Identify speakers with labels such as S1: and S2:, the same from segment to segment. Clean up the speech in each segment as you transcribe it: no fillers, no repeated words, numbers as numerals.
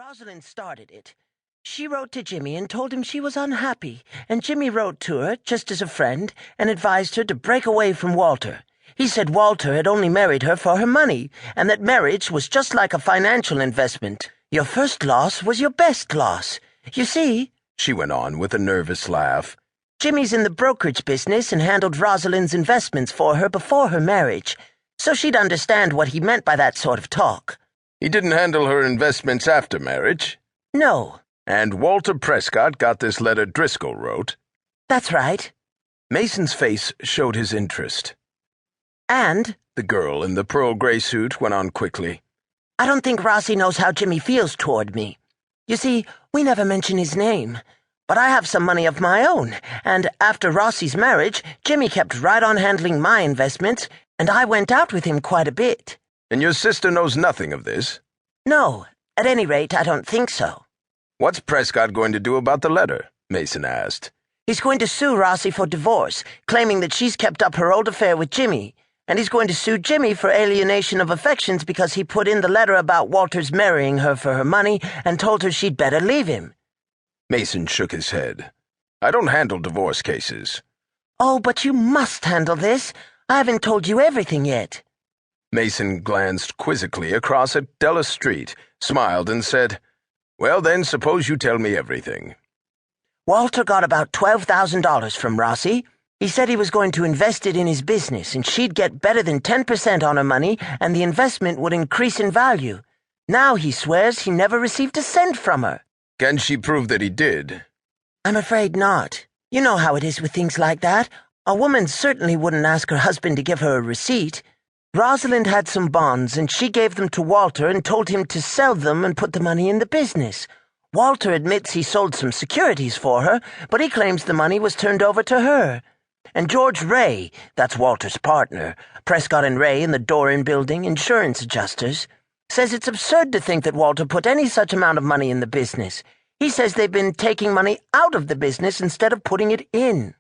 S1: Rosalind started it. She wrote to Jimmy and told him she was unhappy, and Jimmy wrote to her, just as a friend, and advised her to break away from Walter. He said Walter had only married her for her money, and that marriage was just like a financial investment. Your first loss was your best loss. You see, she went on with a nervous laugh, Jimmy's in the brokerage business and handled Rosalind's investments for her before her marriage, so she'd understand what he meant by that sort of talk.
S2: He didn't handle her investments after marriage?
S1: No.
S2: And Walter Prescott got this letter Driscoll wrote?
S1: That's right.
S2: Mason's face showed his interest.
S1: And,
S2: the girl in the pearl gray suit went on quickly,
S1: I don't think Rossi knows how Jimmy feels toward me. You see, we never mention his name. But I have some money of my own, and after Rossi's marriage, Jimmy kept right on handling my investments, and I went out with him quite a bit.
S2: And your sister knows nothing of this?
S1: No, at any rate, I don't think so.
S2: What's Prescott going to do about the letter? Mason asked.
S1: He's going to sue Rossi for divorce, claiming that she's kept up her old affair with Jimmy, and he's going to sue Jimmy for alienation of affections because he put in the letter about Walter's marrying her for her money and told her she'd better leave him.
S2: Mason shook his head. I don't handle divorce cases.
S1: Oh, but you must handle this. I haven't told you everything yet.
S2: Mason glanced quizzically across at Della Street, smiled, and said, Well, then, suppose you tell me everything.
S1: Walter got about $12,000 from Rossi. He said he was going to invest it in his business, and she'd get better than 10% on her money, and the investment would increase in value. Now he swears he never received a cent from her.
S2: Can she prove that he did?
S1: I'm afraid not. You know how it is with things like that. A woman certainly wouldn't ask her husband to give her a receipt. Rosalind had some bonds, and she gave them to Walter and told him to sell them and put the money in the business. Walter admits he sold some securities for her, but he claims the money was turned over to her. And George Ray, that's Walter's partner, Prescott and Ray in the Doran Building, insurance adjusters, says it's absurd to think that Walter put any such amount of money in the business. He says they've been taking money out of the business instead of putting it in.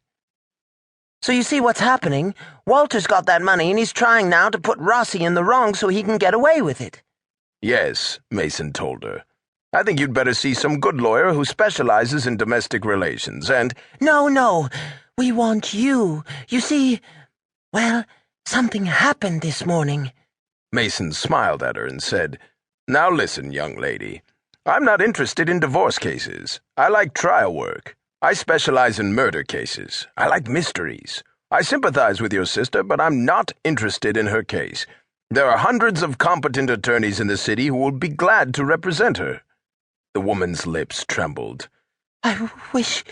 S1: So you see what's happening? Walter's got that money and he's trying now to put Rossi in the wrong so he can get away with it.
S2: Yes, Mason told her. I think you'd better see some good lawyer who specializes in domestic relations and—
S1: No, we want you. You see, well, something happened this morning.
S2: Mason smiled at her and said, Now listen, young lady. I'm not interested in divorce cases. I like trial work. I specialize in murder cases. I like mysteries. I sympathize with your sister, but I'm not interested in her case. There are hundreds of competent attorneys in the city who will be glad to represent her. The woman's lips trembled.
S1: I wish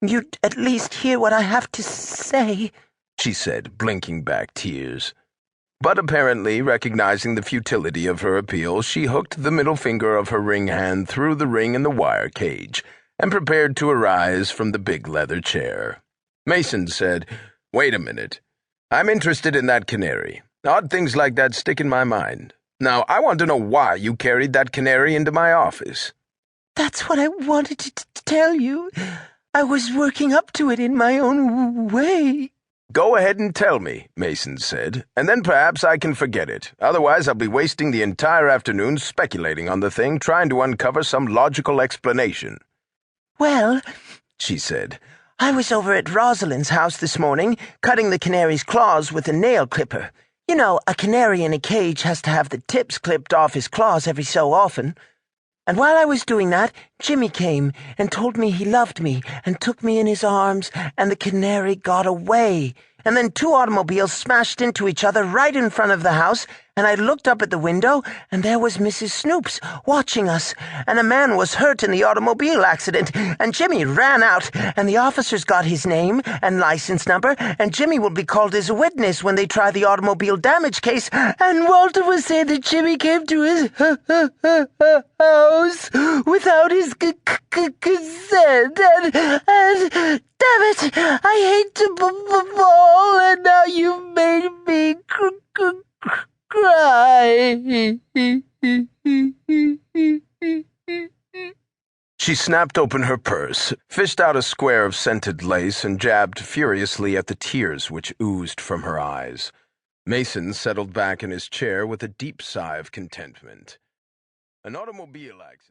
S1: you'd at least hear what I have to say,
S2: she said, blinking back tears. But apparently, recognizing the futility of her appeal, she hooked the middle finger of her ring hand through the ring in the wire cage and prepared to arise from the big leather chair. Mason said, Wait a minute. I'm interested in that canary. Odd things like that stick in my mind. Now, I want to know why you carried that canary into my office.
S1: That's what I wanted to tell you. I was working up to it in my own way.
S2: Go ahead and tell me, Mason said, and then perhaps I can forget it. Otherwise, I'll be wasting the entire afternoon speculating on the thing, trying to uncover some logical explanation.
S1: Well,
S2: she said,
S1: I was over at Rosalind's house this morning, cutting the canary's claws with a nail clipper. You know, a canary in a cage has to have the tips clipped off his claws every so often. And while I was doing that, Jimmy came and told me he loved me and took me in his arms, and the canary got away. And then 2 automobiles smashed into each other right in front of the house, and I looked up at the window, and there was Mrs. Snoops watching us, and a man was hurt in the automobile accident, and Jimmy ran out, and the officers got his name and license number, and Jimmy will be called as a witness when they try the automobile damage case, and Walter was saying that Jimmy came to his house without his consent, and damn it, I hate to fall, and now you've made me cry.
S2: She snapped open her purse, fished out a square of scented lace, and jabbed furiously at the tears which oozed from her eyes. Mason settled back in his chair with a deep sigh of contentment. An automobile accident.